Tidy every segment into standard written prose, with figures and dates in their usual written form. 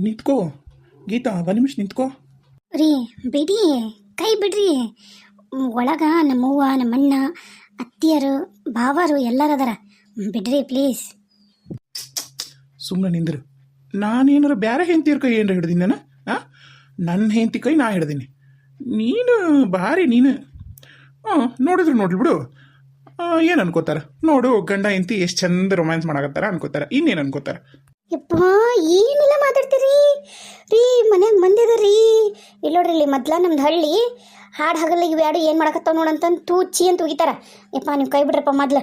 ನಿಂತ್ಕೋ ಗೀತಾ, ಒಂದು ನಿಮಿಷ ನಿಂತ್ಕೋ. ರೀ ಬಿಡಿ, ಕೈ ಬಿಡ್ರಿ. ಒಳಗ ನಮ್ಮವ್ವ ನಮ್ಮಣ್ಣ ಅತ್ತಿಯರು ಭಾವರು ಎಲ್ಲರದಾರ, ಬಿಡ್ರಿ ಪ್ಲೀಸ್. ಸುಮ್ಮನೆ ನಿಂದ್ರು. ನಾನೇನಾರ ಬೇರೆ ಹೆಂಡತಿಯರ ಕೈ ಏನಾರ ಹಿಡ್ದೀನಿ ನಾನು? ನನ್ನ ಹೆಂಡತಿ ಕೈ ನಾ ಹಿಡ್ದೀನಿ. ನೀನು ಭಾರಿ ನೀನು. ನೋಡಿದ್ರು ನೋಡ್ಲಿ ಬಿಡು. ಏನು ಅನ್ಕೋತಾರ ನೋಡು, ಗಂಡ ಹೆಂಡತಿ ಎಷ್ಟು ಚಂದ ರೊಮ್ಯಾನ್ಸ್ ಮಾಡಕತ್ತಾರ ಅನ್ಕೋತಾರ. ಇನ್ನೇನು ಅನ್ಕೋತಾರ? ಯಪ್ಪ, ಏನೆಲ್ಲ ಮಾತಾಡ್ತೀರಿ ರೀ? ಮನ್ಯಾಗ ಮಂದಿದ್ರಿ ಇಲ್ಲಿ ನೋಡ್ರಿ. ಇಲ್ಲಿ ಮೊದ್ಲ ನಮ್ದು ಹಳ್ಳಿ ಹಾಡು ಹಗಲ್ಲ ಇವು ಎರಡು ಏನು ಮಾಡಕತ್ತಾವ ನೋಡಂತಂದು ತೂಚಿ ಅಂತ ಹೋಗಿತಾರ. ಯಪ್ಪ ನೀವು ಕೈ ಬಿಡ್ರಪ್ಪ ಮೊದ್ಲು,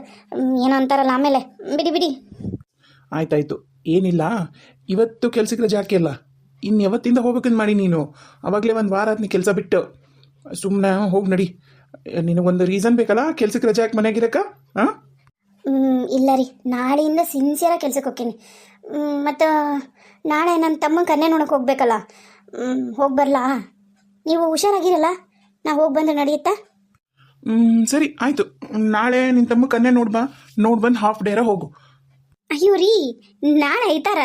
ಏನೋ ಅಂತಾರಲ್ಲ ಆಮೇಲೆ. ಬಿಡಿ ಬಿಡಿ. ಆಯ್ತಾಯ್ತು, ಏನಿಲ್ಲ. ಇವತ್ತು ಕೆಲ್ಸಕ್ಕೆ ರಜೆ ಹಾಕಿಲ್ಲ. ಇನ್ನು ಯಾವತ್ತಿಂದ ಹೋಗ್ಬೇಕಂತ ಮಾಡಿ ನೀನು? ಅವಾಗಲೇ ಒಂದು ವಾರ ಆದ್ನಿ ಕೆಲಸ ಬಿಟ್ಟು. ಸುಮ್ಮನೆ ಹೋಗಿ ನಡಿ. ನಿನಗೊಂದು ರೀಸನ್ ಬೇಕಲ್ಲ ಕೆಲ್ಸಕ್ಕೆ ರಜೆ ಹಾಕಿ ಮನೆಯಾಗಿರಕ್ಕ? ಇಲ್ಲ ರೀ, ನಾಳೆಯಿಂದ ಸಿನ್ಸಿಯರಾಗಿ ಕೆಲ್ಸಕ್ಕೆ ಹೋಗ್ತೀನಿ. ಮತ್ತು ನಾಳೆ ನನ್ನ ತಮ್ಮನ ಕನ್ಯೆ ನೋಡೋಕೆ ಹೋಗ್ಬೇಕಲ್ಲ, ಹೋಗಿ ಬರಲಾ? ನೀವು ಹುಷಾರಾಗಿರಲ್ಲ, ನಾ ಹೋಗಿ ಬಂದ್ರೆ ನಡೆಯುತ್ತಾ? ಸರಿ ಆಯಿತು. ನಾಳೆ ನಿನ್ನ ತಮ್ಮ ಕನ್ಯೆ ನೋಡ್ಬಂದು ಹಾಫ್ ಡೇರ ಹೋಗು. ಅಯ್ಯೋ ರೀ, ನಾಳೆ ಐತಾರ?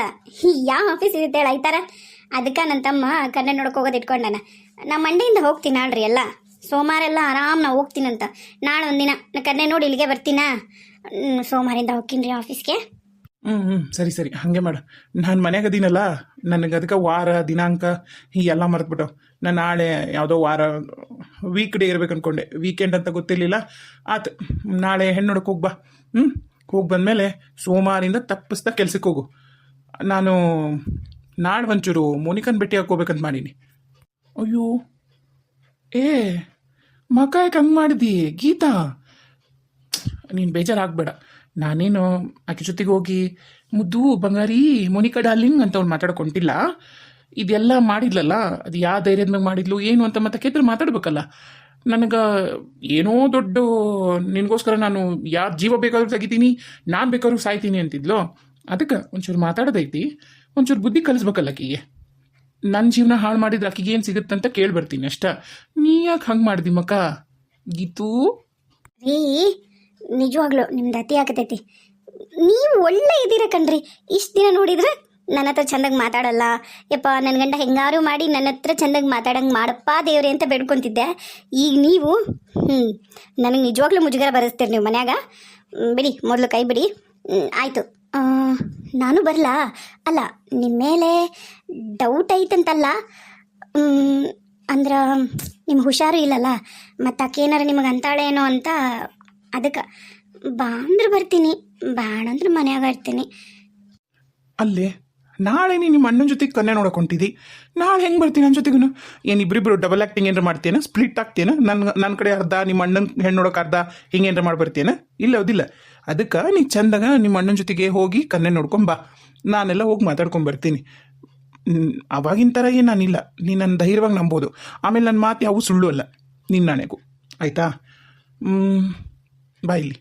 ಯಾವ ಆಫೀಸ್ ಇರುತ್ತೆ ಹೇಳಿ ಐತಾರ? ಅದಕ್ಕೆ ನನ್ನ ತಮ್ಮ ಕನ್ಯೆ ನೋಡೋಕೆ ಹೋಗೋದು ಇಟ್ಕೊಂಡಾನ. ನಾ ಮಂಡೆಯಿಂದ ಹೋಗ್ತೀನಿ ನಾಳ್ರಿ. ಎಲ್ಲ ಸೋಮವಾರ ಎಲ್ಲ ಆರಾಮ್ ನಾ ಹೋಗ್ತೀನಂತ. ನಾಳೆ ಒಂದಿನ ಕನ್ಯೆ ನೋಡಿ ಇಲ್ಲಿಗೆ ಬರ್ತೀನಾ? ಸೋಮವಾರಿಂದ ಹೋಗ್ತೀನಿ ರೀ ಆಫೀಸ್ಗೆ. ಸರಿ ಸರಿ, ಹಾಗೆ ಮಾಡು. ನಾನು ಮನ್ಯಾಗ ಅದೀನಲ್ಲ, ನನಗೆ ಅದಕ್ಕೆ ವಾರ ದಿನಾಂಕ ಹೀಗೆಲ್ಲ ಮರೆತುಬಿಟ್ಟು. ನಾನು ನಾಳೆ ಯಾವುದೋ ವಾರ ವೀಕ್ ಡೇ ಇರ್ಬೇಕು ಅಂದ್ಕೊಂಡೆ, ವೀಕೆಂಡ್ ಅಂತ ಗೊತ್ತಿರಲಿಲ್ಲ. ಆತು, ನಾಳೆ ಹೆಣ್ಣು ನೋಡೋಕೆ ಹೋಗ್ಬಾ. ಹೋಗಿ ಬಂದಮೇಲೆ ಸೋಮವಾರಿಂದ ತಪ್ಪಿಸ್ತಾ ಕೆಲ್ಸಕ್ಕೆ ಹೋಗು. ನಾನು ನಾಳೆ ಒಂಚೂರು ಮೋನಿಕನ್ ಭೇಟಿ ಹಾಕೋಬೇಕಂತ ಮಾಡೀನಿ. ಅಯ್ಯೋ ಮಕ ಯಾಕೆ ಹಂಗೆ ಮಾಡಿದಿ ಗೀತಾ? ನೀನು ಬೇಜಾರಾಗಬೇಡ. ನಾನೇನು ಆಕೆ ಜೊತೆಗೆ ಹೋಗಿ ಮುದ್ದು ಬಂಗಾರಿ ಮೋನಿಕಾ ಡಾರ್ಲಿಂಗ್ ಅಂತ ಅವ್ನು ಮಾತಾಡ್ಕೊಂಟಿಲ್ಲ. ಇದೆಲ್ಲ ಮಾಡಿದ್ಲಲ್ಲ, ಅದು ಯಾವ ಧೈರ್ಯದ ಮ್ಯಾಗ ಮಾಡಿದ್ಲು ಏನು ಅಂತ ಮತ್ತೆ ಕೇಳಿದ್ರೆ ಮಾತಾಡ್ಬೇಕಲ್ಲ. ನನಗೆ ಏನೋ ದೊಡ್ಡ ನಿನಗೋಸ್ಕರ ನಾನು ಯಾರು ಜೀವ ಬೇಕಾದ್ರೂ ತೆಗಿತೀನಿ, ನಾನು ಬೇಕಾದ್ರೂ ಸಾಯ್ತೀನಿ ಅಂತಿದ್ಲು. ಅದಕ್ಕೆ ಒಂಚೂರು ಮಾತಾಡೋದೈತಿ, ಒಂಚೂರು ಬುದ್ಧಿ ಕಲಿಸ್ಬೇಕಲ್ಲ ಆಕಿಗೆ. ನನ್ನ ಜೀವನ ಹಾಳು ಮಾಡಿದ್ರೆ ಆಕಿಗೆ ಏನು ಸಿಗುತ್ತಂತ ಕೇಳ್ಬರ್ತೀನಿ ಅಷ್ಟ. ನೀ ಯಾಕೆ ಹಂಗೆ ಮಾಡಿದಿ ಮಕ್ಕ ಗೀತು? ರೀ ನಿಜವಾಗ್ಲು ನಿಮ್ದು ಅತಿ ಆಗತೈತಿ. ನೀವು ಒಳ್ಳೆ ಇದ್ದೀರ ಕಣ್ರಿ. ಇಷ್ಟು ದಿನ ನೋಡಿದ್ರೆ ನನ್ನ ಹತ್ರ ಚಂದಾಗಿ ಮಾತಾಡಲ್ಲ. ಯಪ್ಪ ನನ್ನ ಗಂಡ ಹೆಂಗಾರು ಮಾಡಿ ನನ್ನ ಹತ್ರ ಚಂದಾಗಿ ಮಾತಾಡಂಗೆ ಮಾಡಪ್ಪ ದೇವ್ರೆ ಅಂತ ಬೇಡ್ಕೊತಿದ್ದೆ. ಈಗ ನೀವು ನನಗೆ ನಿಜವಾಗ್ಲೂ ಮುಜುಗರ ಬರೆಸ್ತೀರಿ ನೀವು ಮನ್ಯಾಗ. ಬಿಡಿ, ಮೊದಲು ಕೈ ಬಿಡಿ. ಆಯಿತು, ನಾನು ಬರಲಾ? ಅಲ್ಲ, ನಿಮ್ಮ ಮೇಲೆ ಡೌಟ್ ಐತಂತಲ್ಲ, ಅಂದ್ರೆ ನಿಮ್ಗೆ ಹುಷಾರು ಇಲ್ಲಲ್ಲ, ಮತ್ತು ಆಕೇನಾರ ನಿಮಗೆ ಅಂತಾಳೇನೋ ಅಂತ. ಅದಕ್ಕೆ ಬಾ ಅಂದ್ರೆ ಬರ್ತೀನಿ, ಬೇಡ ಅಂದ್ರೆ ಮನ್ಯಾಗ ಇರ್ತೀನಿ. ಅಲ್ಲೇ ನಾಳೆ ನಿಮ್ಮ ಅಣ್ಣನ ಜೊತೆಗೆ ಕನ್ಯೆ ನೋಡಕೊಂತಿದ್ದಿ, ನಾಳೆ ಹೆಂಗೆ ಬರ್ತೀನಿ ನನ್ನ ಜೊತೆಗೂ? ಏನು ಇಬ್ಬರಿಬ್ಬರು ಡಬಲ್ ಆ್ಯಕ್ಟಿಂಗ್ ಏನಾರ ಮಾಡ್ತೇನೆ? ಸ್ಪ್ಲಿಟ್ ಆಗ್ತೇನೆ? ನನ್ನ ಕಡೆ ಅರ್ಧ, ನಿಮ್ಮ ಅಣ್ಣನ ಹೆಣ್ಣು ನೋಡೋಕೆ ಅರ್ಧ, ಹಿಂಗೇನಾರ ಮಾಡಿ ಬರ್ತೇನೆ? ಇಲ್ಲ ಹೌದಿಲ್ಲ? ಅದಕ್ಕೆ ನೀ ಚಂದಾಗ ನಿಮ್ಮ ಅಣ್ಣನ ಜೊತೆಗೆ ಹೋಗಿ ಕನ್ಯೆ ನೋಡ್ಕೊಂಬಾ. ನಾನೆಲ್ಲ ಹೋಗಿ ಮಾತಾಡ್ಕೊಂಬರ್ತೀನಿ. ಅವಾಗಿನ ಥರ ಏನು ನಾನಿಲ್ಲ. ನೀನು ನನ್ನ ಧೈರ್ಯವಾಗಿ ನಂಬೋದು. ಆಮೇಲೆ ನನ್ನ ಮಾತು ಯಾವೂ ಸುಳ್ಳು ಅಲ್ಲ ನಿನ್ನ ನಾಣೆಗೂ, ಆಯಿತಾ? ಬಾ ಇಲ್ಲಿ.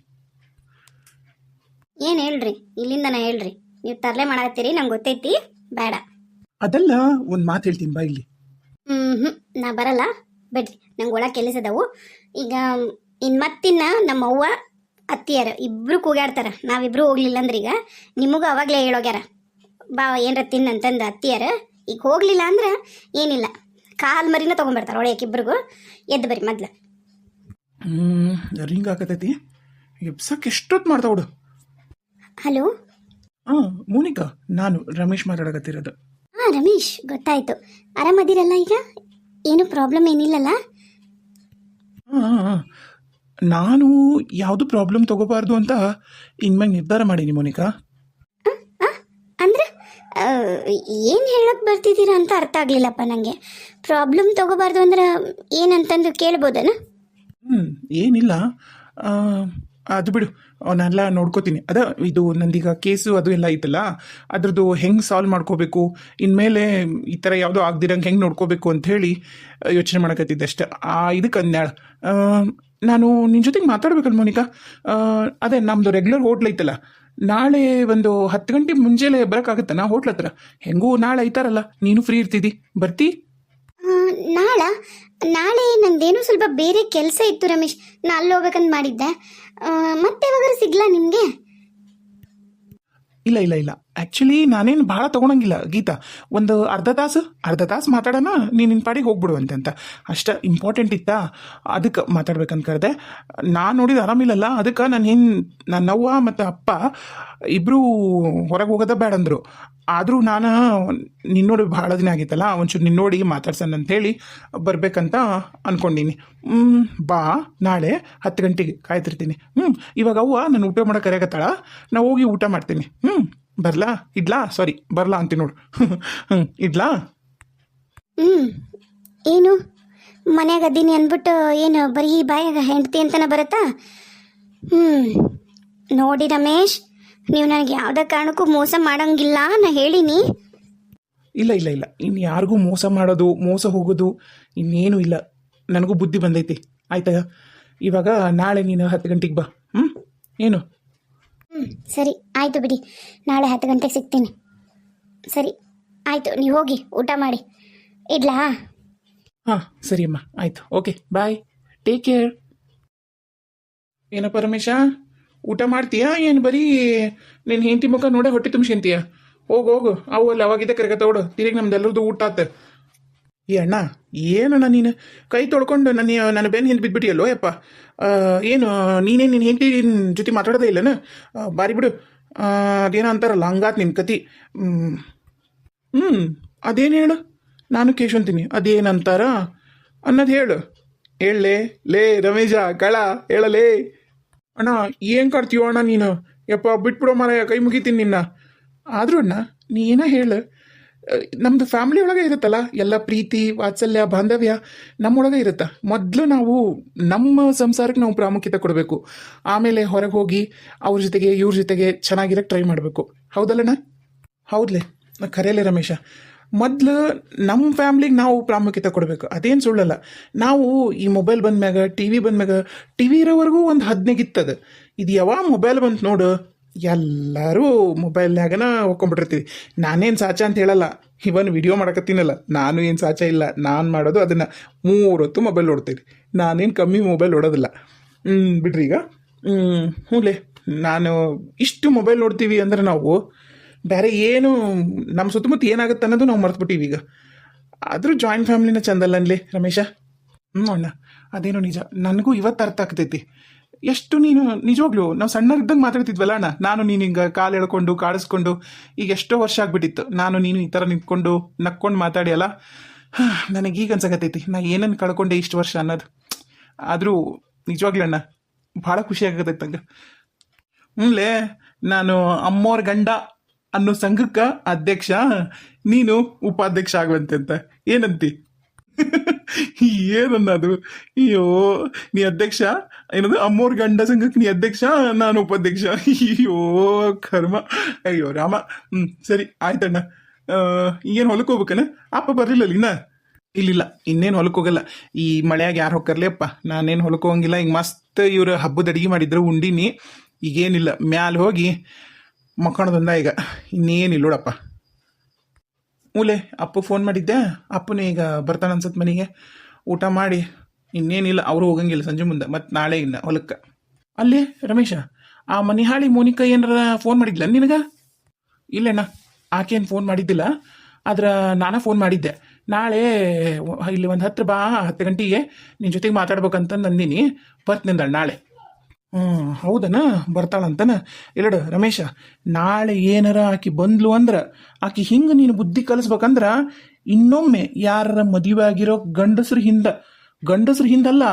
ಏನು ಹೇಳ್ರಿ, ಇಲ್ಲಿಂದನೇ ಹೇಳ್ರಿ. ನೀವು ತರಲೆ ಮಾಡತ್ತೀರಿ, ನಂಗೆ ಗೊತ್ತೈತಿ, ಬೇಡ. ಅದಲ್ಲ, ಒಂದು ಮಾತು ಹೇಳ್ತೀನಿ, ಬಾ ಇಲ್ಲಿ. ನಾ ಬರಲ್ಲ, ಬಿಡ್ರಿ. ನಂಗೆ ಒಳಗೆ ಕೆಲಸದವು. ಈಗ ಮತ್ತಿನ್ನ ನಮ್ಮ ಅವ್ವ ಅತ್ತಿಯಾರ ಇಬ್ಬರು ಕೂಗಾಡ್ತಾರ. ನಾವಿಬ್ರು ಹೋಗ್ಲಿಲ್ಲ ಅಂದ್ರೆ ಈಗ ನಿಮಗೂ ಅವಾಗಲೇ ಹೇಳೋಗ್ಯಾರ, ಬಾ ಏನರ ತಿನ್ನಂತಂದು ಅತ್ತಿಯಾರ. ಈಗ ಹೋಗ್ಲಿಲ್ಲ ಅಂದ್ರೆ ಏನಿಲ್ಲ, ಕಾಲು ಮರಿನ ತೊಗೊಂಡ್ಬರ್ತಾರೆ ಒಳ್ಳೆಯಕಿಬ್ರಿಗೂ. ಎದ್ದು ಬರ್ರಿ ಮೊದ್ಲು. ರಿಂಗ್ ಆಗತೈತಿ, ಎಬ್ಸಕ್ಕೆ ಎಷ್ಟೊತ್ತು ಮಾಡ್ತಾವಡು. ಹಲೋ, ಮೋನಿಕಾ, ನಾನು ರಮೇಶ್ ಮಾತಾಡಕತ್ತಿರೋದು. ರಮೇಶ್, ಗೊತ್ತಾಯ್ತು. ಆರಾಮದಿರಲ್ಲ ಈಗ? ಏನು ಪ್ರಾಬ್ಲಮ್ ಏನಿಲ್ಲಲ್ಲ? ನಾನು ಯಾವುದು ಪ್ರಾಬ್ಲಮ್ ತಗೋಬಾರ್ದು ಅಂತ ಇನ್ಮ್ಯಾಗ ನಿರ್ಧಾರ ಮಾಡೀನಿ ಮೋನಿಕಾ. ಅಂದ್ರೆ ಏನು ಹೇಳಕ್ ಬರ್ತಿದ್ದೀರಾ ಅಂತ ಅರ್ಥ ಆಗ್ಲಿಲ್ಲಪ್ಪ ನನಗೆ. ಪ್ರಾಬ್ಲಮ್ ತಗೋಬಾರ್ದು ಅಂದ್ರೆ ಏನಂತಂದು ಕೇಳ್ಬೋದನ? ಏನಿಲ್ಲ, ಅದು ಬಿಡು, ಅವನ್ನೆಲ್ಲ ನೋಡ್ಕೋತೀನಿ. ಇದು ನಂದೀಗ ಕೇಸು ಅದು ಎಲ್ಲ ಐತಲ್ಲ, ಅದ್ರದ್ದು ಹೆಂಗೆ ಸಾಲ್ವ್ ಮಾಡ್ಕೋಬೇಕು, ಇನ್ಮೇಲೆ ಈ ಥರ ಯಾವುದೋ ಆಗ್ದಿರಂಗೆ ಹೆಂಗೆ ನೋಡ್ಕೋಬೇಕು ಅಂಥೇಳಿ ಯೋಚನೆ ಮಾಡಕತ್ತಿದ್ದೆ ಅಷ್ಟೆ. ಇದಕ್ಕೆ ಅಂದ್ಯಾಳ ನಾನು ನಿನ್ನ ಜೊತೆಗೆ ಮಾತಾಡ್ಬೇಕಲ್ಲ ಮೋನಿಕಾ. ಅದೇ ನಮ್ಮದು ರೆಗ್ಯುಲರ್ ಹೋಟ್ಲ್ ಐತಲ್ಲ, ನಾಳೆ ಒಂದು 10 ಗಂಟೆ ಮುಂಜಾನೆ ಬರೋಕ್ಕಾಗತ್ತಾ? ನಾ ಹೋಟ್ಲ್ ಹತ್ರ ಹೆಂಗೂ ನಾಳೆ ಐತಾರಲ್ಲ, ನೀನು ಫ್ರೀ ಇರ್ತಿದ್ದಿ, ಬರ್ತಿ? ನಾಳೆ ನಂದೇನೋ ಸ್ವಲ್ಪ ಬೇರೆ ಕೆಲಸ ಇತ್ತು ರಮೇಶ್, ನಾ ಅಲ್ಲಿ ಹೋಗ್ಬೇಕಂತ ಮಾಡಿದ್ದೆ. ಮತ್ತೆ ಯಾವಾಗಾರು ಸಿಗ್ಲಾ ನಿಮಗೆ? ಇಲ್ಲ ಇಲ್ಲ ಇಲ್ಲ, ಆ್ಯಕ್ಚುಲಿ ನಾನೇನು ಭಾಳ ತೊಗೊಳಂಗಿಲ್ಲ ಗೀತಾ, ಒಂದು ಅರ್ಧ ತಾಸು ಮಾತಾಡೋಣ, ನೀನು ನಿನ್ನ ಪಾಡಿಗೆ ಹೋಗ್ಬಿಡುವಂತೆ ಅಂತ ಅಷ್ಟ ಇಂಪಾರ್ಟೆಂಟ್ ಇತ್ತಾ, ಅದಕ್ಕೆ ಮಾತಾಡ್ಬೇಕಂತ ಕರೆದೆ. ನಾನು ನೋಡಿದ ಆರಾಮಿಲ್ಲಲ್ಲ, ಅದಕ್ಕೆ ನನ್ನ ಅವ್ವ ಮತ್ತು ಅಪ್ಪ ಇಬ್ಬರು ಹೊರಗೆ ಹೋಗೋದ ಬೇಡ ಅಂದರು. ಆದರೂ ನಾನು ನಿನ್ನ ನೋಡಿ ಭಾಳ ದಿನ ಆಗಿತ್ತಲ್ಲ, ಒಂಚೂರು ನಿನ್ನ ನೋಡಿ ಮಾತಾಡ್ಸೋಣ ಅಂಥೇಳಿ ಬರಬೇಕಂತ ಅಂದ್ಕೊಂಡೀನಿ. ಬಾ, ನಾಳೆ 10 ಗಂಟೆಗೆ ಕಾಯ್ತಿರ್ತೀನಿ. ಇವಾಗ ಅವ್ವ ನಾನು ಊಟ ಮಾಡೋಕೆ ಕರೆಯಕತ್ತಾಳ, ನಾ ಹೋಗಿ ಊಟ ಮಾಡ್ತೀನಿ. ಬರ್ಲಾ ಇಡ್ಲಾ, ಸಾರಿ ಬರ್ಲಾ ಅಂತೀನಿ ನೋಡು. ಇಡ್ಲಾ. ಏನು ಮನ್ಯಾಗ ಅದ್ದೀನಿ ಅಂದ್ಬಿಟ್ಟು ಏನು ಬರೀ ಬಾಯಾಗ ಹೆಂಡ್ತಿ ಅಂತನ ಬರುತ್ತಾ? ನೋಡಿ ರಮೇಶ್, ನೀವು ನನಗೆ ಯಾವುದೇ ಕಾರಣಕ್ಕೂ ಮೋಸ ಮಾಡಂಗಿಲ್ಲ, ನಾ ಹೇಳಿನಿ. ಇಲ್ಲ ಇಲ್ಲ ಇಲ್ಲ, ಇನ್ನು ಯಾರಿಗೂ ಮೋಸ ಮಾಡೋದು, ಮೋಸ ಹೋಗೋದು ಇನ್ನೇನು ಇಲ್ಲ. ನನಗೂ ಬುದ್ಧಿ ಬಂದೈತಿ, ಆಯ್ತಾ? ಇವಾಗ ನಾಳೆ ನೀನು 10 ಗಂಟೆಗೆ ಬಾ. ಏನು? ಸರಿ ಆಯಿತು ಬಿಡಿ, ನಾಳೆ 10 ಗಂಟೆಗೆ ಸಿಗ್ತೀನಿ. ಸರಿ ಆಯಿತು, ನೀವು ಹೋಗಿ ಊಟ ಮಾಡಿ. ಇಡ್ಲಾ? ಹಾಂ ಸರಿ ಅಮ್ಮ, ಆಯಿತು, ಓಕೆ ಬಾಯ್, ಟೇಕ್ ಕೇರ್. ಏನಪ್ಪ ರಮೇಶ, ಊಟ ಮಾಡ್ತೀಯಾ ಏನು ಬರೀ ನಿನ್ನ ಹೆಂಡತಿ ಮುಖ ನೋಡೇ ಹೊಟ್ಟೆ ತುಂಬಿಸ್ಕೊಂತೀಯ? ಹೋಗು ಅವು ಅಲ್ಲಿ ಅವಾಗಿದ್ದೆ ಕರೆಗತ್ತೋಡು, ತಿರುಗಿ ನಮ್ದೆಲ್ಲರದು ಊಟ ಆತ. ಈ ಅಣ್ಣ, ಏನಣ್ಣ ನೀನು ಕೈ ತೊಳ್ಕೊಂಡು ನನ್ನ ಬೆನ್ನು ಹಿಂದೆ ಬಿದ್ದುಬಿಟ್ಟಿಯಲ್ಲೋ ಯಪ್ಪ. ಏನು ನೀನೇ ನಿನ್ನ ಹೆಂಡತಿ ಜೊತೆ ಮಾತಾಡೋದೇ ಇಲ್ಲನ? ಬಾರಿ ಬಿಡು, ಅದೇನೋ ಅಂತಾರಲ್ಲ ಹಂಗಾತ್ ನಿನ್ನ ಕತಿ. ಅದೇನು ಹೇಳು, ನಾನು ಕೇಳ್ಕೊಂತೀನಿ, ಅದೇನಂತಾರ ಅನ್ನೋದು ಹೇಳು. ಹೇಳಲೇ ಲೇ ರಮೇಶ ಕಳ, ಹೇಳಲೇ. ಅಣ್ಣ ಏನು ಕಾಡ್ತೀವೋ ಅಣ್ಣ ನೀನು, ಯಪ್ಪ ಬಿಟ್ಬಿಡೋ ಮಾರಾಯ, ಕೈ ಮುಗಿತೀನಿ ನಿನ್ನ. ಆದರೂ ಅಣ್ಣ ನೀನ ಹೇಳು, ನಮ್ಮದು ಫ್ಯಾಮ್ಲಿ ಒಳಗೆ ಇರುತ್ತಲ್ಲ ಎಲ್ಲ ಪ್ರೀತಿ ವಾತ್ಸಲ್ಯ ಬಾಂಧವ್ಯ ನಮ್ಮೊಳಗೆ ಇರುತ್ತೆ. ಮೊದಲು ನಾವು ನಮ್ಮ ಸಂಸಾರಕ್ಕೆ ನಾವು ಪ್ರಾಮುಖ್ಯತೆ ಕೊಡಬೇಕು, ಆಮೇಲೆ ಹೊರಗೆ ಹೋಗಿ ಅವ್ರ ಜೊತೆಗೆ ಇವ್ರ ಜೊತೆಗೆ ಚೆನ್ನಾಗಿರಕ್ಕೆ ಟ್ರೈ ಮಾಡಬೇಕು. ಹೌದಲ್ಲಣ್ಣ? ಹೌದ್ಲೆ, ಕರೆಯಲೇ ರಮೇಶ, ಮೊದಲು ನಮ್ಮ ಫ್ಯಾಮ್ಲಿಗೆ ನಾವು ಪ್ರಾಮುಖ್ಯತೆ ಕೊಡಬೇಕು, ಅದೇನು ಸುಳ್ಳಲ್ಲ. ನಾವು ಈ ಮೊಬೈಲ್ ಬಂದ್ಮ್ಯಾಗ, ಟಿ ವಿ ಬಂದ್ಮ್ಯಾಗ, ಟಿ ವಿ ಇರೋವರೆಗೂ ಒಂದು 15 ಇತ್ತದ. ಇದು ಯಾವಾಗ ಮೊಬೈಲ್ ಬಂತು ನೋಡು, ಎಲ್ಲರೂ ಮೊಬೈಲ್ನಾಗನ ಹೋಗ್ಕೊಂಡ್ಬಿಟ್ಟಿರ್ತೀವಿ. ನಾನೇನು ಸಾಚ ಅಂತ ಹೇಳಲ್ಲ, ಇವನ್ ವಿಡಿಯೋ ಮಾಡಕತ್ತೀನಲ್ಲ, ನಾನು ಏನು ಸಾಚ ಇಲ್ಲ. ನಾನು ಮಾಡೋದು ಅದನ್ನು 3 ಹೊತ್ತು ಮೊಬೈಲ್ ನೋಡ್ತೀನಿ, ನಾನೇನು ಕಮ್ಮಿ ಮೊಬೈಲ್ ನೋಡೋದಿಲ್ಲ. ಬಿಡ್ರಿ ಈಗ. ಹ್ಞೂಲೇ, ನಾನು ಇಷ್ಟು ಮೊಬೈಲ್ ನೋಡ್ತೀವಿ ಅಂದ್ರೆ ನಾವು ಬೇರೆ ಏನು ನಮ್ಮ ಸುತ್ತಮುತ್ತ ಏನಾಗುತ್ತೆ ಅನ್ನೋದು ನಾವು ಮರ್ತ್ಬಿಟ್ಟಿವಿ ಈಗ. ಆದರೂ ಜಾಯಿಂಟ್ ಫ್ಯಾಮ್ಲಿನ ಚಂದಲ್ಲ ಅನ್ಲಿ ರಮೇಶ. ಅಣ್ಣ ಅದೇನೋ ನಿಜ, ನನಗೂ ಇವತ್ತು ಅರ್ಥ ಆಗ್ತೈತಿ. ಎಷ್ಟು ನೀನು ನಿಜವಾಗ್ಲು ನಾವು ಸಣ್ಣರಿದ್ದಂಗೆ ಮಾತಾಡ್ತಿದ್ವಲ್ಲ ಅಣ್ಣ, ನಾನು ನೀನು ಹಿಂಗೆ ಕಾಲು ಎಳ್ಕೊಂಡು ಕಾಡಿಸ್ಕೊಂಡು, ಈಗ ಎಷ್ಟೋ ವರ್ಷ ಆಗ್ಬಿಟ್ಟಿತ್ತು ನಾನು ನೀನು ಈ ಥರ ನಿಂತ್ಕೊಂಡು ನಕ್ಕೊಂಡು ಮಾತಾಡಿ ಅಲ್ಲ. ನನಗೀಗ ಅನ್ಸಕತ್ತೈತಿ ನಾ ಏನನ್ನು ಕಳ್ಕೊಂಡೆ ಇಷ್ಟು ವರ್ಷ ಅನ್ನೋದು. ಆದರೂ ನಿಜವಾಗ್ಲೂ ಅಣ್ಣ ಭಾಳ ಖುಷಿ ಆಗತೈತೆ ನಂಗೆ. ಹ್ಞೂಲೇ, ನಾನು ಅಮ್ಮೋರ್ ಗಂಡ ಅನ್ನೋ ಸಂಘಕ್ಕೆ ಅಧ್ಯಕ್ಷ, ನೀನು ಉಪಾಧ್ಯಕ್ಷ ಆಗುವಂತೆ ಅಂತ ಏನಂತಿ? ಏನನ್ನದು? ಅಯ್ಯೋ, ನೀ ಅಧ್ಯಕ್ಷ ಏನದು, ಅಮ್ಮೋರ್ ಗಂಡ ಸಂಘಕ್ಕೆ ನೀ ಅಧ್ಯಕ್ಷ, ನಾನು ಉಪಾಧ್ಯಕ್ಷ. ಅಯ್ಯೋ ಕರ್ಮ, ಅಯ್ಯೋ ರಾಮ. ಸರಿ ಆಯ್ತಣ್ಣ. ಏನು ಹೊಲಕ್ಕೆ ಹೋಗ್ಬೇಕನ? ಅಪ್ಪ ಬರ್ಲಿಲ್ಲ ಇನ್ನ? ಇಲ್ಲಿಲ್ಲ, ಇನ್ನೇನು ಹೊಲಕ್ಕೆ ಹೋಗಲ್ಲ. ಈ ಮಳೆಯಾಗ ಯಾರು ಹೋಗ್ಕರ್ಲಿ ಅಪ್ಪ, ನಾನೇನು ಹೊಲಕ್ಕೆ ಹೋಗಂಗಿಲ್ಲ. ಈಗ ಮಸ್ತ್ ಇವ್ರು ಹಬ್ಬದ ಅಡಿಗೆ ಮಾಡಿದ್ರು, ಉಂಡಿನಿ. ಈಗೇನಿಲ್ಲ, ಮ್ಯಾಲೆ ಹೋಗಿ ಮಕ್ಕಳದೊಂದ ಈಗ, ಇನ್ನೇನಿಲ್ಲ ನೋಡಪ್ಪ. ಮೂಲೆ ಅಪ್ಪ ಫೋನ್ ಮಾಡಿದ್ದೆ, ಅಪ್ಪನೇ ಈಗ ಬರ್ತಾನೆ ಅನ್ಸತ್ ಮನೆಗೆ. ಊಟ ಮಾಡಿ ಇನ್ನೇನಿಲ್ಲ, ಅವರು ಹೋಗಂಗಿಲ್ಲ ಸಂಜೆ ಮುಂದೆ, ಮತ್ತು ನಾಳೆ ಇನ್ನು ಹೊಲಕ್ಕೆ. ಅಲ್ಲಿ ರಮೇಶ, ಆ ಮನಿಹಾಳಿ ಮೋನಿಕಾ ಏನಾರ ಫೋನ್ ಮಾಡಿದ್ಲ ನಿನಗೆ? ಇಲ್ಲಣ್ಣ, ಆಕೇನು ಫೋನ್ ಮಾಡಿದ್ದಿಲ್ಲ, ಆದ್ರೆ ನಾನು ಫೋನ್ ಮಾಡಿದ್ದೆ. ನಾಳೆ ಇಲ್ಲಿ ಒಂದು 10 ಗಂಟೆಗೆ ನಿನ್ನ ಜೊತೆಗೆ ಮಾತಾಡ್ಬೇಕಂತ ನಂದಿನಿ, ಬರ್ತಿನಿಂದ ನಾಳೆ. ಹೌದನ, ಬರ್ತಾಳಂತನ? ಇಲ್ಲಡು ರಮೇಶ, ನಾಳೆ ಏನಾರ ಆಕಿ ಬಂದ್ಲು ಅಂದ್ರೆ ಆಕಿ ಹಿಂಗೆ ನೀನು ಬುದ್ಧಿ ಕಲಿಸ್ಬೇಕಂದ್ರ ಇನ್ನೊಮ್ಮೆ ಯಾರ ಮದುವೆ ಆಗಿರೋ ಗಂಡಸ್ರ ಹಿಂದಲ್ಲ,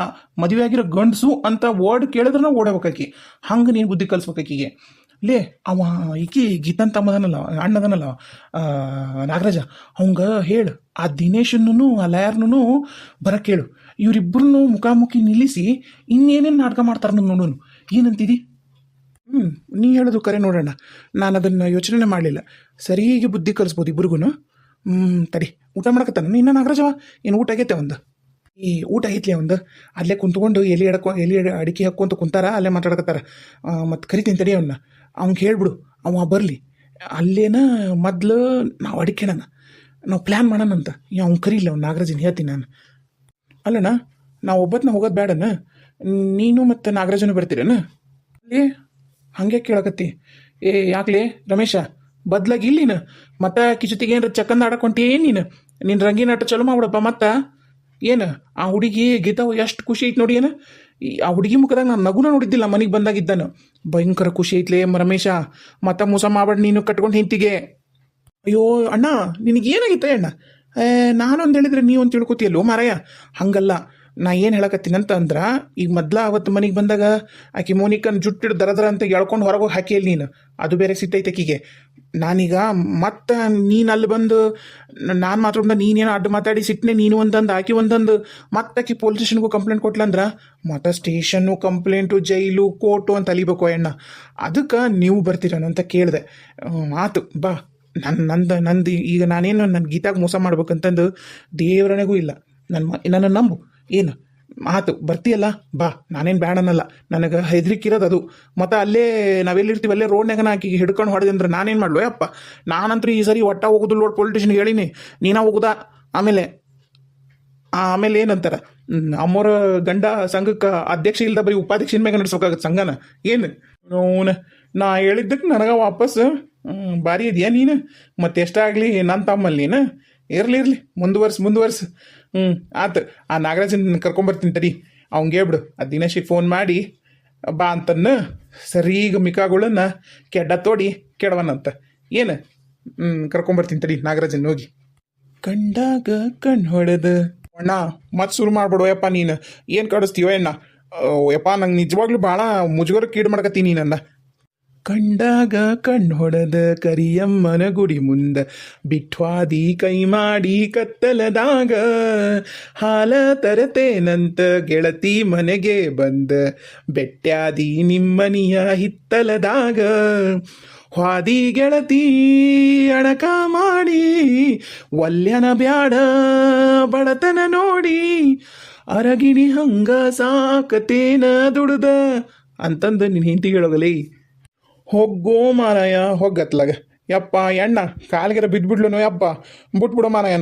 ಮದುವೆ ಆಗಿರೋ ಗಂಡಸು ಅಂತ ವರ್ಡ್ ಕೇಳಿದ್ರೆ ಓಡಬೇಕಾಕಿ. ಹಂಗೆ ನೀನು ಬುದ್ಧಿ ಕಲಿಸ್ಬೇಕಾಕಿಗೆ. ಲೇ, ಅವ ಈಕಿ ಗೀತನ್ ತಮ್ಮದನಲ್ಲ, ಅಣ್ಣದನಲ್ಲ ನಾಗರಾಜ, ಅವಂಗ ಹೇಳು, ಆ ದಿನೇಶನ್ನು ಆ ಲಯರ್ನೂ ಬರಕ್ಕೆ ಹೇಳು. ಇವರಿಬ್ಬರನ್ನು ಮುಖಾಮುಖಿ ನಿಲ್ಲಿಸಿ ಇನ್ನೇನೇನು ನಾಟಕ ಮಾಡ್ತಾರ ನೋಡೋನು. ಏನಂತಿದಿ? ನೀ ಹೇಳೋದು ಕರೆ ನೋಡೋಣ, ನಾನು ಅದನ್ನು ಯೋಚನೆ ಮಾಡಲಿಲ್ಲ. ಸರಿಯಾಗಿ ಬುದ್ಧಿ ಕಲಿಸ್ಬೋದು ಇಬ್ರಿಗೂ. ತಡಿ, ಊಟ ಮಾಡಕತ್ತಾನ ಇನ್ನು ನಾಗರಾಜವ? ಏನು ಊಟ ಆಗೈತೆ ಒಂದು? ಈ ಊಟ ಐತ್ಲಿ ಒಂದು, ಅಲ್ಲೇ ಕುಂತ್ಕೊಂಡು ಎಲೆ ಅಡಿಕೆ ಹಾಕ್ಕೊಂತ ಕುಂತಾರ, ಅಲ್ಲೇ ಮಾತಾಡಕತ್ತಾರ. ಮತ್ತು ಕರಿತೀನಿ ತಡಿ ಅವನ್ನ, ಅವ್ನಿಗೆ ಹೇಳ್ಬಿಡು ಅವ ಬರಲಿ. ಅಲ್ಲೇನ ಮೊದಲು ನಾವು ಅಡಿಕೆಣ ನಾವು ಪ್ಲ್ಯಾನ್ ಮಾಡೋಣಂತ. ಅವ್ನು ಕರೀಲ್ಲ, ಅವ್ನು ನಾಗರಾಜನ ಹೇಳ್ತೀನಿ ನಾನು. ಅಲ್ಲಣ್ಣ, ನಾವು ಒಬ್ಬತ್ತನ್ನ ಹೋಗೋದು ಬೇಡನ? ನೀನು ಮತ್ತು ನಾಗರಾಜನು ಬರ್ತೀರೇನ? ಅಲ್ಲಿ ಹಾಗೆ ಕೇಳಕತ್ತಿ? ಯಾಕ್ಲಿ ರಮೇಶ, ಬದ್ಲಾಗಿ ಇಲ್ಲಿ ನೀನು ಮತ್ತೆ ಆಕಿ ಜೊತೆಗೆ ಏನಾರ ಚಕ್ಕಂದ ಆಡಕೊಂಟಿ ಏನು ನೀನು ರಂಗಿನ ಆಟ ಚಲೋ ಮಾಡ್ಬಿಡಪ್ಪ ಮತ್ತೆ ಏನು ಆ ಹುಡುಗಿ ಗೀತಾ ಎಷ್ಟು ಖುಷಿ ಐತಿ ನೋಡಿ ಏನು ಆ ಹುಡುಗಿ ಮುಖದಾಗ ನಾನು ನಗುನ ನೋಡಿದ್ದಿಲ್ಲ ಮನೆಗೆ ಬಂದಾಗಿದ್ದಾನು ಭಯಂಕರ ಖುಷಿ ಐತ್ಲೇ ರಮೇಶ ಮತ್ತೆ ಮೋಸ ಮಾಡ್ಬೇಡ ನೀನು ಕಟ್ಕೊಂಡು ಹಿಂತಿಗೆ ಅಯ್ಯೋ ಅಣ್ಣ ನಿನಗೇನಾಗಿತ್ತ ಅಣ್ಣ ನಾನೊಂದು ಹೇಳಿದ್ರೆ ನೀವೊಂದು ತಿಳ್ಕೊತೀಯಲ್ಲೋ ಮಾರಾಯ ಹಂಗಲ್ಲ ನಾ ಏನು ಹೇಳಕತ್ತೀನಂತ ಅಂದ್ರೆ ಈಗ ಮೊದ್ಲ ಅವತ್ತು ಮನೆಗೆ ಬಂದಾಗ ಆಕೆ ಮೋನಿಕನ್ ಜುಟ್ಟಿಡು ದರ ಅಂತ ಎಳ್ಕೊಂಡು ಹೊರಗೋಗಿ ಹಾಕಿಯಲ್ಲಿ ನೀನು ಅದು ಬೇರೆ ಸಿಟ್ಟೈತೆ ಆಕಿಗೆ ನಾನೀಗ ಮತ್ತೆ ನೀನು ಅಲ್ಲಿ ಬಂದು ನಾನು ಮಾತಾಡ್ದ ನೀನೇನು ಅಡ್ಡ ಮಾತಾಡಿ ಸಿಟ್ಟನೆ ನೀನು ಒಂದಂದು ಆಕಿ ಒಂದಂದು ಮತ್ತೆ ಆಕಿ ಪೊಲೀಸ್ ಸ್ಟೇಷನ್ಗೂ ಕಂಪ್ಲೇಂಟ್ ಕೊಟ್ಲಂದ್ರೆ ಮತ್ತೆ ಸ್ಟೇಷನ್ನು ಕಂಪ್ಲೇಂಟು ಜೈಲು ಕೋರ್ಟು ಅಂತ ಅಲಿಬೇಕು ಅಣ್ಣ ಅದಕ್ಕೆ ನೀವು ಬರ್ತೀರನು ಅಂತ ಕೇಳಿದೆ ಆತು ಬಾ ನಂದು ಈಗ ನಾನೇನು ನನ್ನ ಗೀತಾಗ ಮೋಸ ಮಾಡ್ಬೇಕಂತಂದು ದೇವರಣೆಗೂ ಇಲ್ಲ ನನ್ನ ನಂಬು ಏನು ಆತು ಬರ್ತೀಯಲ್ಲ ಬಾ ನಾನೇನು ಬ್ಯಾಡ ಅನ್ನಲ್ಲ ನನಗೆ ಹೆದರಿಕಿರೋದು ಅದು ಮತ್ತು ಅಲ್ಲೇ ನಾವೆಲ್ಲಿರ್ತೀವಿ ಅಲ್ಲೇ ರೋಡ್ನಾಗ ಆಕಿ ಹಿಡ್ಕೊಂಡು ಹೊಡೆದೆ ಅಂದ್ರೆ ನಾನೇನು ಮಾಡ್ಲು ಅಪ್ಪ ನಾನಂತೂ ಈ ಸರಿ ಒಟ್ಟ ಹೋಗುದು ಲೋಡ್ ಪೊಲಿಟಿಷನ್ಗೆ ಹೇಳೀನಿ ನೀನ ಹೋಗುದಾ ಆಮೇಲೆ ಏನಂತಾರ ಅಮ್ಮೋರ ಗಂಡ ಸಂಘಕ್ಕೆ ಅಧ್ಯಕ್ಷ ಇಲ್ದ ಬರೀ ಉಪಾಧ್ಯಕ್ಷನ ಮ್ಯಾಗ ನಡೆಸೋಕಾಗತ್ತೆ ಸಂಘನ ಏನು ನಾ ಹೇಳಿದ್ದಕ್ಕೆ ನನಗೆ ವಾಪಸ್ ಭಾರಿ ಇದೆಯಾ ನೀನು ಮತ್ತೆ ಎಷ್ಟಾಗಲಿ ನನ್ನ ತಮ್ಮಲ್ಲಿ ನೀನು ಇರಲಿ ಮುಂದುವರ್ಸು ಆತು ಆ ನಾಗರಾಜನ್ ಕರ್ಕೊಂಬರ್ತೀನಿ ತಡಿ ಅವ್ನಿಗೆ ಹೇಳ್ಬಿಡು ಆ ದಿನೇಶಿಗೆ ಫೋನ್ ಮಾಡಿ ಬಾ ಅಂತನ್ನ ಸರಿ ಈಗ ಮಿಕಾಗಳನ್ನ ಕೆಡ್ಡ ತೋಡಿ ಕೆಡವನಂತ ಏನು ಕರ್ಕೊಂಬರ್ತೀನಿ ತಡಿ ನಾಗರಾಜನ್ ಹೋಗಿ ಕಂಡಾಗ ಕಣ್ಣು ಹೊಡೆದ ಅಣ್ಣ ಮತ್ತೆ ಶುರು ಮಾಡ್ಬಿಡು ಯಪ್ಪ ನೀನು ಏನು ಕಡಿಸ್ತೀವೋ ಅಣ್ಣ ಯಪ್ಪ ನಂಗೆ ನಿಜವಾಗ್ಲೂ ಭಾಳ ಮುಜುಗರ ಕೀಡು ಮಾಡ್ಕತ್ತೀನಿ ನನ್ನ ಕಂಡಾಗ ಕಣ್ಣು ಹೊಡೆದ ಕರಿಯಮ್ಮನ ಗುಡಿ ಮುಂದ ಬಿಟ್ವಾದಿ ಕೈ ಮಾಡಿ ಕತ್ತಲದಾಗ ಹಾಲ ತರತೇನಂತ ಗೆಳತಿ ಮನೆಗೆ ಬಂದ ಬೆಟ್ಟ್ಯಾದಿ ನಿಮ್ಮನಿಯ ಹಿತ್ತಲದಾಗ ಹಾದಿ ಗೆಳತಿ ಅಣಕ ಮಾಡಿ ವಲ್ಯನ ಬ್ಯಾಡ ಬಡತನ ನೋಡಿ ಅರಗಿಣಿ ಹಂಗ ಸಾಕತೇನ ದುಡ್ದ ಅಂತಂದು ನಿನ್ನ ಹೆಂಡತಿ ಹೇಳೋಗಲೇ ಹೋಗೋ ಮಾರಾಯ ಹೋಗತ್ಲಾಗ ಯಪ್ಪ ಎಣ್ಣ ಕಾಲಿಗೆರ ಬಿದ್ದುಬಿಡ್ಲನೋ ಯಪ್ಪ ಬಿಟ್ಬಿಡೋ ಮಾರಾಯ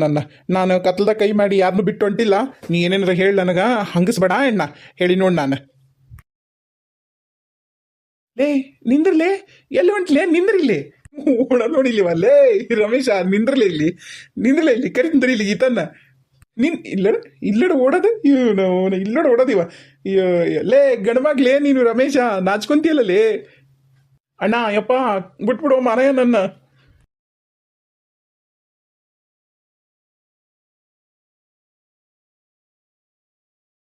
ನಾನು ಕತ್ಲದ ಕೈ ಮಾಡಿ ಯಾರನ್ನೂ ಬಿಟ್ಟು ಹೊಂಟಿಲ್ಲ ನೀ ಏನೇನಾರ ಹೇಳಿ ನನಗೆ ಹಂಗಿಸ್ಬೇಡ ಎಣ್ಣ ಹೇಳಿ ನೋಡಿ ನಾನು ಲೇ ನಿಂದ್ರಲೇ ಎಲ್ಲಿ ಹೊಂಟ್ಲೇ ನಿಂದ್ರಿಲ್ಲಿ ಓಡ ನೋಡಿಲಿವಲ್ಲೇ ರಮೇಶ ನಿಂದ್ರಲೇ ಇಲ್ಲಿ ಕರಿತಂದ್ರಿ ಇಲ್ಲಿ ಗೀತನ್ನ ಇಲ್ಲಡ ಓಡೋದು ಇಲ್ಲಡ ಓಡೋದಿವ ಲೇ ಗಣಮಾಗ್ಲೇ ನೀನು ರಮೇಶ ನಾಚ್ಕೊಂತೀಯಲ್ಲೇ ಅಣ್ಣ ಯಪ್ಪ ಬಿಟ್ಬಿಡೋ ಮಾರಾಯ ನನ್ನ